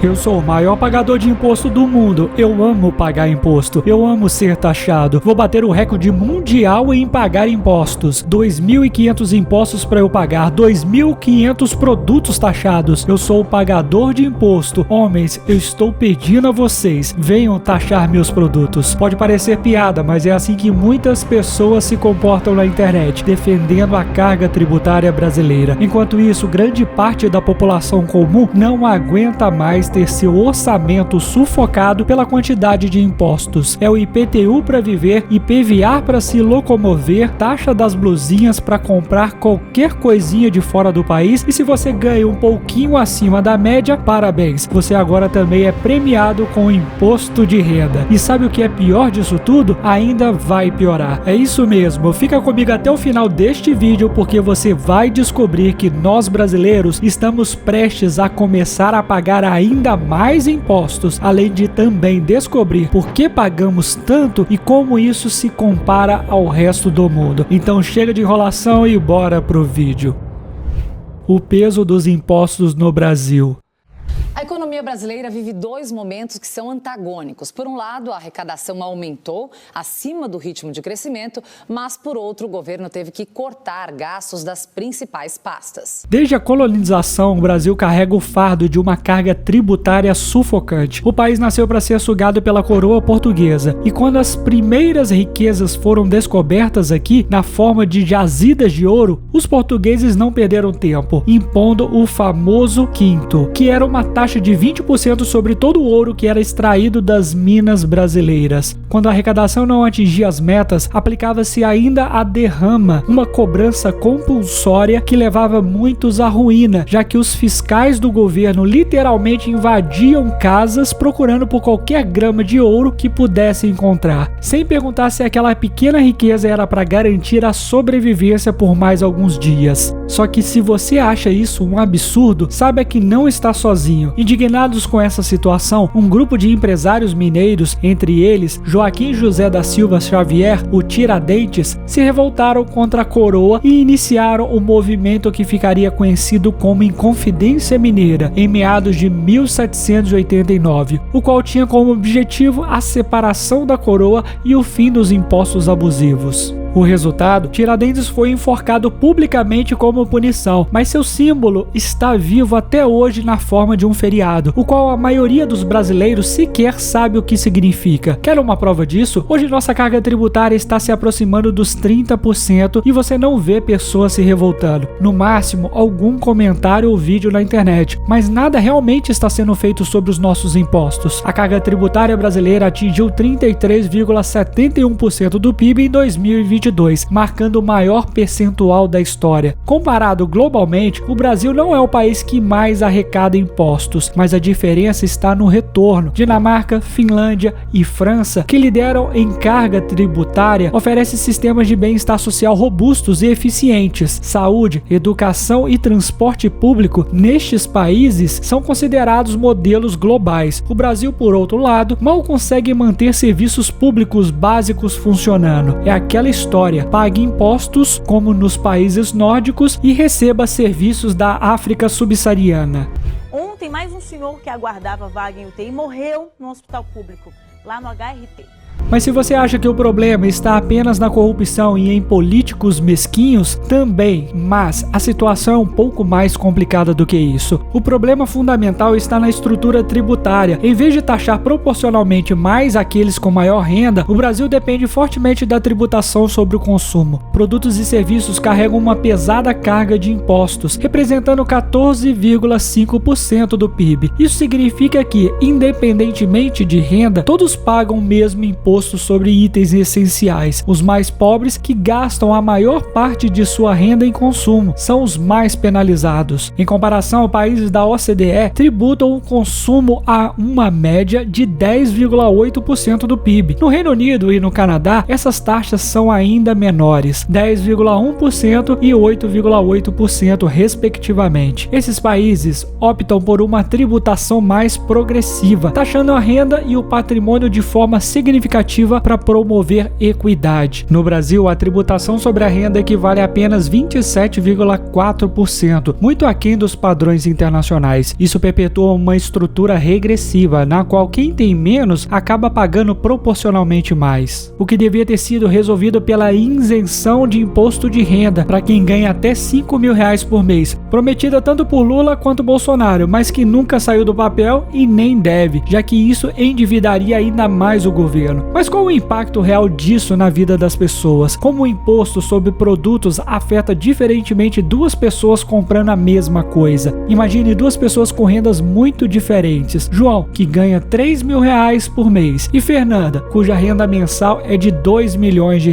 Eu sou o maior pagador de imposto do mundo. Eu amo pagar imposto. Eu amo ser taxado. Vou bater o recorde mundial em pagar impostos. 2.500 impostos para eu pagar. 2.500 produtos taxados. Eu sou o pagador de imposto. Homens, eu estou pedindo a vocês, venham taxar meus produtos. Pode parecer piada, mas é assim que muitas pessoas se comportam na internet, defendendo a carga tributária brasileira. Enquanto isso, grande parte da população comum não aguenta mais ter seu orçamento sufocado pela quantidade de impostos. É o IPTU para viver, IPVA para se locomover, taxa das blusinhas para comprar qualquer coisinha de fora do país, e se você ganha um pouquinho acima da média, parabéns, você agora também é premiado com imposto de renda. E sabe o que é pior disso tudo? Ainda vai piorar. É isso mesmo, fica comigo até o final deste vídeo porque você vai descobrir que nós brasileiros estamos prestes a começar a pagar ainda mais impostos, além de também descobrir por que pagamos tanto e como isso se compara ao resto do mundo. Então chega de enrolação e bora pro vídeo. O peso dos impostos no Brasil. A economia brasileira vive dois momentos que são antagônicos. Por um lado, a arrecadação aumentou acima do ritmo de crescimento, mas por outro, o governo teve que cortar gastos das principais pastas. Desde a colonização, o Brasil carrega o fardo de uma carga tributária sufocante. O país nasceu para ser sugado pela coroa portuguesa, e quando as primeiras riquezas foram descobertas aqui, na forma de jazidas de ouro, os portugueses não perderam tempo, impondo o famoso quinto, que era uma taxa de 20% sobre todo o ouro que era extraído das minas brasileiras. Quando a arrecadação não atingia as metas, aplicava-se ainda a derrama, uma cobrança compulsória que levava muitos à ruína, já que os fiscais do governo literalmente invadiam casas procurando por qualquer grama de ouro que pudessem encontrar, sem perguntar se aquela pequena riqueza era para garantir a sobrevivência por mais alguns dias. Só que se você acha isso um absurdo, saiba que não está sozinho. Indignados com essa situação, um grupo de empresários mineiros, entre eles Joaquim José da Silva Xavier, o Tiradentes, se revoltaram contra a coroa e iniciaram o movimento que ficaria conhecido como Inconfidência Mineira, em meados de 1789, o qual tinha como objetivo a separação da coroa e o fim dos impostos abusivos. O resultado, Tiradentes foi enforcado publicamente como punição, mas seu símbolo está vivo até hoje na forma de um feriado, o qual a maioria dos brasileiros sequer sabe o que significa. Quer uma prova disso? Hoje nossa carga tributária está se aproximando dos 30% e você não vê pessoas se revoltando. No máximo, algum comentário ou vídeo na internet, mas nada realmente está sendo feito sobre os nossos impostos. A carga tributária brasileira atingiu 33,71% do PIB em 2022, marcando o maior percentual da história. Comparado globalmente, o Brasil não é o país que mais arrecada impostos, mas a diferença está no retorno. Dinamarca, Finlândia e França, que lideram em carga tributária, oferecem sistemas de bem-estar social robustos e eficientes. Saúde, educação e transporte público nestes países são considerados modelos globais. O Brasil, por outro lado, mal consegue manter serviços públicos básicos funcionando. É aquela história: pague impostos como nos países nórdicos e receba serviços da África subsaariana. Ontem, mais um senhor que aguardava vaga em UTI morreu no hospital público, lá no HRT. Mas se você acha que o problema está apenas na corrupção e em políticos mesquinhos, também, mas a situação é um pouco mais complicada do que isso. O problema fundamental está na estrutura tributária. Em vez de taxar proporcionalmente mais aqueles com maior renda, o Brasil depende fortemente da tributação sobre o consumo. Produtos e serviços carregam uma pesada carga de impostos, representando 14,5% do PIB. Isso significa que, independentemente de renda, todos pagam o mesmo imposto sobre itens essenciais. Os mais pobres, que gastam a maior parte de sua renda em consumo, são os mais penalizados. Em comparação a países da OCDE, tributam o consumo a uma média de 10,8% do PIB. No Reino Unido e no Canadá, essas taxas são ainda menores, 10,1% e 8,8% respectivamente. Esses países optam por uma tributação mais progressiva, taxando a renda e o patrimônio de forma significativa iniciativa para promover equidade. No Brasil, a tributação sobre a renda equivale a apenas 27,4%, muito aquém dos padrões internacionais. Isso perpetua uma estrutura regressiva, na qual quem tem menos acaba pagando proporcionalmente mais. O que devia ter sido resolvido pela isenção de imposto de renda para quem ganha até R$5.000 por mês, prometida tanto por Lula quanto Bolsonaro, mas que nunca saiu do papel e nem deve, já que isso endividaria ainda mais o governo. Mas qual o impacto real disso na vida das pessoas? Como o imposto sobre produtos afeta diferentemente duas pessoas comprando a mesma coisa? Imagine duas pessoas com rendas muito diferentes. João, que ganha R$3.000 por mês, e Fernanda, cuja renda mensal é de R$2 milhões.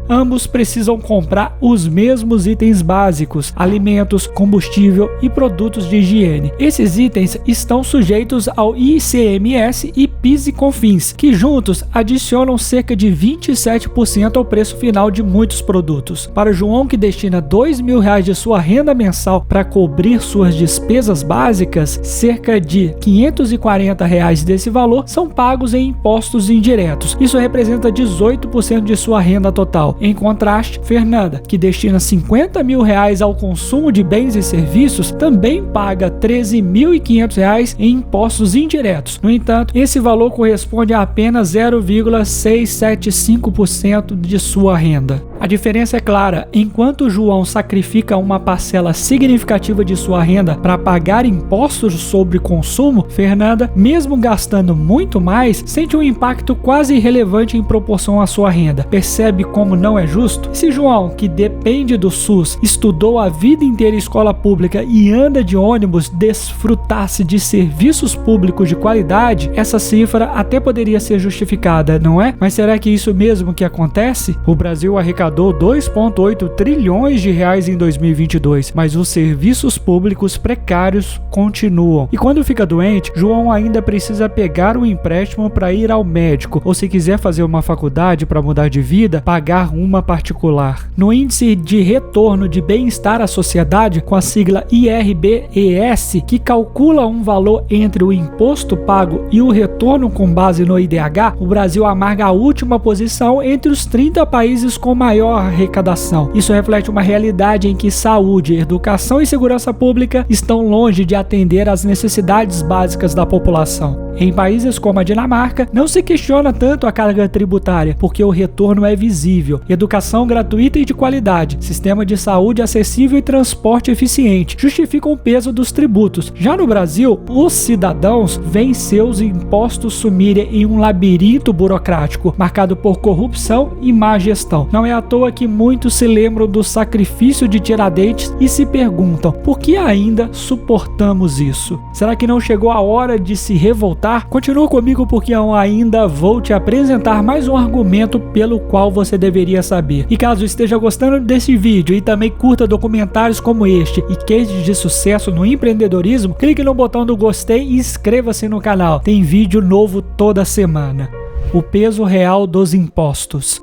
Ambos precisam comprar os mesmos itens básicos, alimentos, combustível e produtos de higiene. Esses itens estão sujeitos ao ICMS e PIS e COFINS, que juntos adicionam cerca de 27% ao preço final de muitos produtos. Para João, que destina R$2.000 de sua renda mensal para cobrir suas despesas básicas, cerca de R$540 desse valor são pagos em impostos indiretos. Isso representa 18% de sua renda total. Em contraste, Fernanda, que destina R$50.000 ao consumo de bens e serviços, também paga R$13.500 em impostos indiretos. No entanto, esse valor corresponde a apenas 0,675% de sua renda. A diferença é clara. Enquanto João sacrifica uma parcela significativa de sua renda para pagar impostos sobre consumo, Fernanda, mesmo gastando muito mais, sente um impacto quase irrelevante em proporção à sua renda. Percebe como não é justo? Se João, que depende do SUS, estudou a vida inteira em escola pública e anda de ônibus, desfrutasse de serviços públicos de qualidade, essa cifra até poderia ser justificada, não é? Mas será que isso mesmo que acontece? O Brasil arrecadou R$2,8 trilhões em 2022, mas os serviços públicos precários continuam. E quando fica doente, João ainda precisa pegar um empréstimo para ir ao médico, ou se quiser fazer uma faculdade para mudar de vida, pagar uma particular. No índice de retorno de bem-estar à sociedade, com a sigla IRBES, que calcula um valor entre o imposto pago e o retorno com base no IDH, o Brasil amarga a última posição entre os 30 países com maior arrecadação. Isso reflete uma realidade em que saúde, educação e segurança pública estão longe de atender às necessidades básicas da população. Em países como a Dinamarca, não se questiona tanto a carga tributária, porque o retorno é visível. Educação gratuita e de qualidade, sistema de saúde acessível e transporte eficiente justificam o peso dos tributos. Já no Brasil, os cidadãos veem seus impostos sumirem em um labirinto burocrático, marcado por corrupção e má gestão. Não é à toa que muitos se lembram do sacrifício de Tiradentes e se perguntam, por que ainda suportamos isso? Será que não chegou a hora de se revoltar? Continua comigo porque eu ainda vou te apresentar mais um argumento pelo qual você deveria saber. E caso esteja gostando desse vídeo e também curta documentários como este e cases de sucesso no empreendedorismo, clique no botão do gostei e inscreva-se no canal. Tem vídeo novo toda semana. O peso real dos impostos.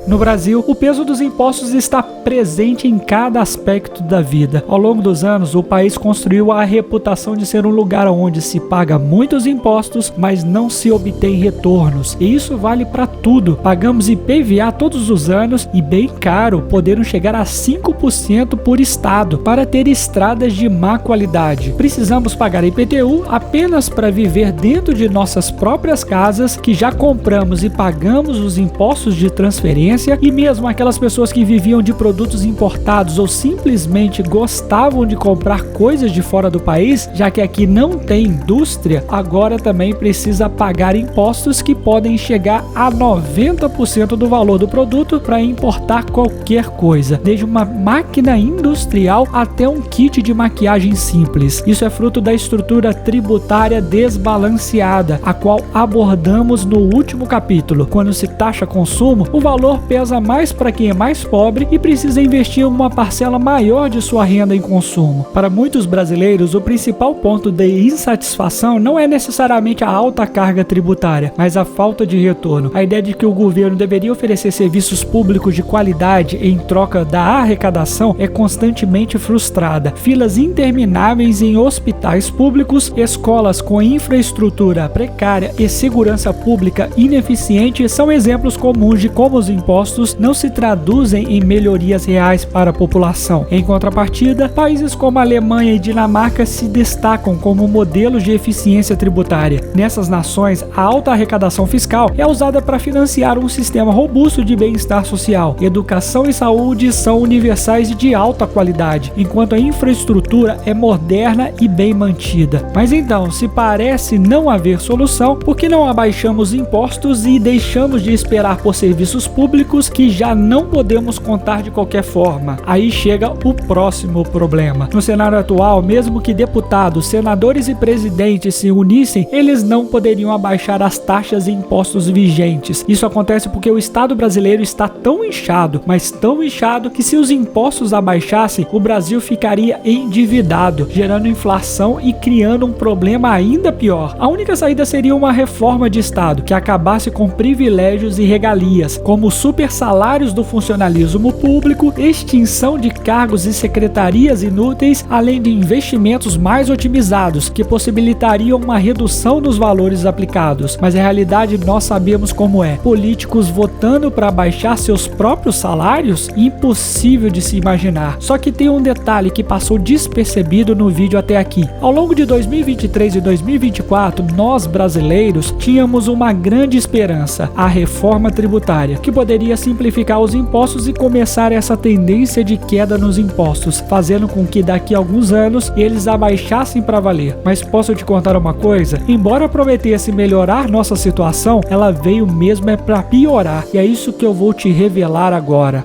No Brasil, o peso dos impostos está presente em cada aspecto da vida. Ao longo dos anos, o país construiu a reputação de ser um lugar onde se paga muitos impostos, mas não se obtém retornos. E isso vale para tudo. Pagamos IPVA todos os anos e bem caro, podendo chegar a 5% por estado, para ter estradas de má qualidade. Precisamos pagar IPTU apenas para viver dentro de nossas próprias casas, que já compramos e pagamos os impostos de transferência. E mesmo aquelas pessoas que viviam de produtos importados ou simplesmente gostavam de comprar coisas de fora do país, já que aqui não tem indústria, agora também precisa pagar impostos que podem chegar a 90% do valor do produto para importar qualquer coisa, desde uma máquina industrial até um kit de maquiagem simples. Isso é fruto da estrutura tributária desbalanceada, a qual abordamos no último capítulo. Quando se taxa consumo, o valor pesa mais para quem é mais pobre e precisa investir uma parcela maior de sua renda em consumo. Para muitos brasileiros, o principal ponto de insatisfação não é necessariamente a alta carga tributária, mas a falta de retorno. A ideia de que o governo deveria oferecer serviços públicos de qualidade em troca da arrecadação é constantemente frustrada. Filas intermináveis em hospitais públicos, escolas com infraestrutura precária e segurança pública ineficiente são exemplos comuns de como os impostos não se traduzem em melhorias reais para a população. Em contrapartida, países como a Alemanha e Dinamarca se destacam como modelos de eficiência tributária. Nessas nações, a alta arrecadação fiscal é usada para financiar um sistema robusto de bem-estar social. Educação e saúde são universais e de alta qualidade, enquanto a infraestrutura é moderna e bem mantida. Mas então, se parece não haver solução, por que não abaixamos impostos e deixamos de esperar por serviços públicos que já não podemos contar de qualquer forma? Aí chega o próximo problema. No cenário atual, mesmo que deputados, senadores e presidentes se unissem, eles não poderiam abaixar as taxas e impostos vigentes. Isso acontece porque o Estado brasileiro está tão inchado, mas tão inchado, que se os impostos abaixassem, o Brasil ficaria endividado, gerando inflação e criando um problema ainda pior. A única saída seria uma reforma de Estado que acabasse com privilégios e regalias, como super salários do funcionalismo público, extinção de cargos e secretarias inúteis, além de investimentos mais otimizados que possibilitariam uma redução nos valores aplicados. Mas a realidade nós sabemos como é. Políticos votando para baixar seus próprios salários? Impossível de se imaginar. Só que tem um detalhe que passou despercebido no vídeo até aqui. Ao longo de 2023 e 2024, nós brasileiros tínhamos uma grande esperança, a reforma tributária, que poderia simplificar os impostos e começar essa tendência de queda nos impostos, fazendo com que daqui a alguns anos eles abaixassem para valer. Mas posso te contar uma coisa? Embora prometesse melhorar nossa situação, ela veio mesmo para piorar, e é isso que eu vou te revelar agora.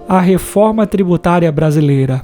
A reforma tributária brasileira.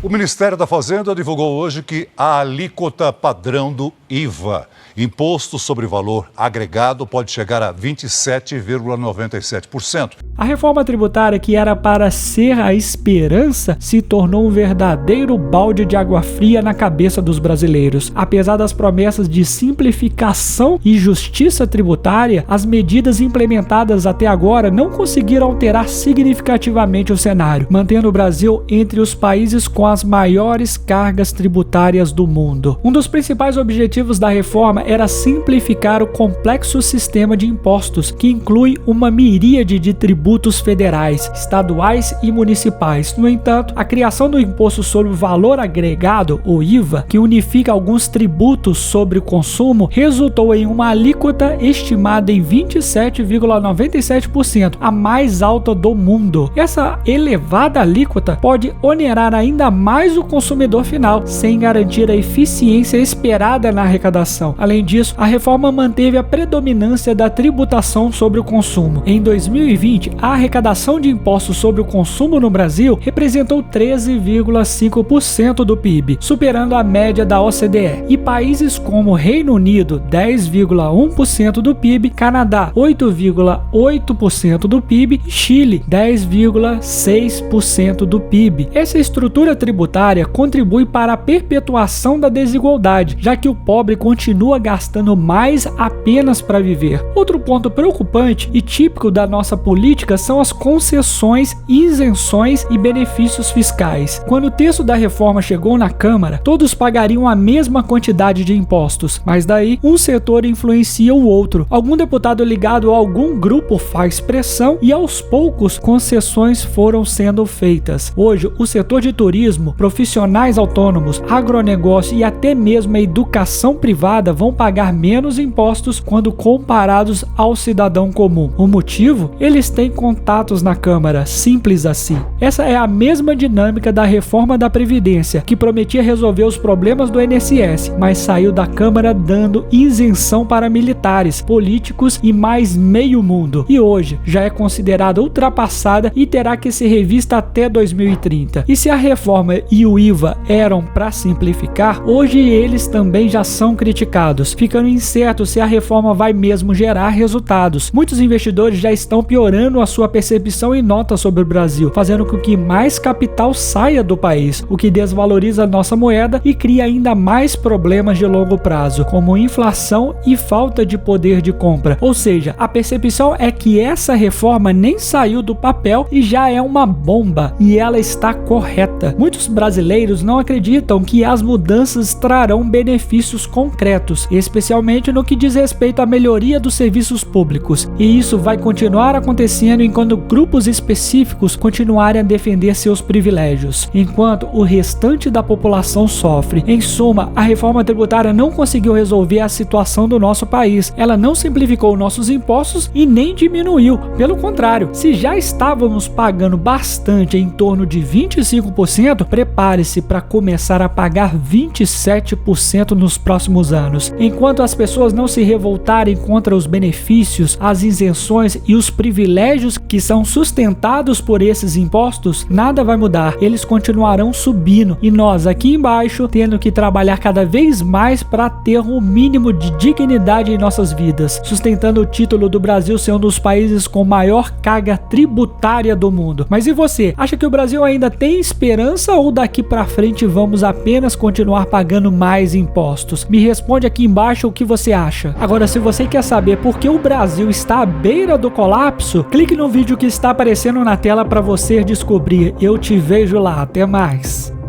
O Ministério da Fazenda divulgou hoje que a alíquota padrão do IVA, Imposto sobre Valor Agregado, pode chegar a 27,97%. A reforma tributária, que era para ser a esperança, se tornou um verdadeiro balde de água fria na cabeça dos brasileiros. Apesar das promessas de simplificação e justiça tributária, as medidas implementadas até agora não conseguiram alterar significativamente o cenário, mantendo o Brasil entre os países com as maiores cargas tributárias do mundo. Um dos principais objetivos da reforma era simplificar o complexo sistema de impostos, que inclui uma miríade de tributos federais, estaduais e municipais. No entanto, a criação do Imposto sobre o Valor Agregado, o IVA, que unifica alguns tributos sobre o consumo, resultou em uma alíquota estimada em 27,97%, a mais alta do mundo. Essa elevada alíquota pode onerar ainda mais o consumidor final, sem garantir a eficiência esperada na arrecadação. Além disso, a reforma manteve a predominância da tributação sobre o consumo. Em 2020, a arrecadação de impostos sobre o consumo no Brasil representou 13,5% do PIB, superando a média da OCDE. E países como Reino Unido, 10,1% do PIB, Canadá, 8,8% do PIB e Chile, 10,6% do PIB. Essa estrutura tributária contribui para a perpetuação da desigualdade, já que o pobre continua gastando mais apenas para viver. Outro ponto preocupante e típico da nossa política são as concessões, isenções e benefícios fiscais. Quando o texto da reforma chegou na Câmara, todos pagariam a mesma quantidade de impostos, mas daí um setor influencia o outro. Algum deputado ligado a algum grupo faz pressão e aos poucos concessões foram sendo feitas. Hoje, o setor de turismo, profissionais autônomos, agronegócio e até mesmo a educação privada vão pagar menos impostos quando comparados ao cidadão comum. O motivo? Eles têm contatos na Câmara, simples assim. Essa é a mesma dinâmica da reforma da Previdência, que prometia resolver os problemas do INSS, mas saiu da Câmara dando isenção para militares, políticos e mais meio mundo. E hoje já é considerada ultrapassada e terá que ser revista até 2030. E se a reforma reforma e o IVA eram para simplificar, hoje eles também já são criticados, ficando incerto se a reforma vai mesmo gerar resultados. Muitos investidores já estão piorando a sua percepção e nota sobre o Brasil, fazendo com que mais capital saia do país, o que desvaloriza a nossa moeda e cria ainda mais problemas de longo prazo, como inflação e falta de poder de compra. Ou seja, a percepção é que essa reforma nem saiu do papel e já é uma bomba, e ela está correta. Muitos brasileiros não acreditam que as mudanças trarão benefícios concretos, especialmente no que diz respeito à melhoria dos serviços públicos, e isso vai continuar acontecendo enquanto grupos específicos continuarem a defender seus privilégios, enquanto o restante da população sofre. Em suma, a reforma tributária não conseguiu resolver a situação do nosso país, ela não simplificou nossos impostos e nem diminuiu, pelo contrário, se já estávamos pagando bastante, em torno de 25%, prepare-se para começar a pagar 27% nos próximos anos. Enquanto as pessoas não se revoltarem contra os benefícios, as isenções e os privilégios que são sustentados por esses impostos, nada vai mudar, eles continuarão subindo e nós aqui embaixo tendo que trabalhar cada vez mais para ter um mínimo de dignidade em nossas vidas, sustentando o título do Brasil ser um dos países com maior carga tributária do mundo. Mas e você? Acha que o Brasil ainda tem esperança ou daqui para frente vamos apenas continuar pagando mais impostos? Me responde aqui embaixo o que você acha. Agora, se você quer saber por que o Brasil está à beira do colapso, clique no vídeo que está aparecendo na tela para você descobrir. Eu te vejo lá. Até mais.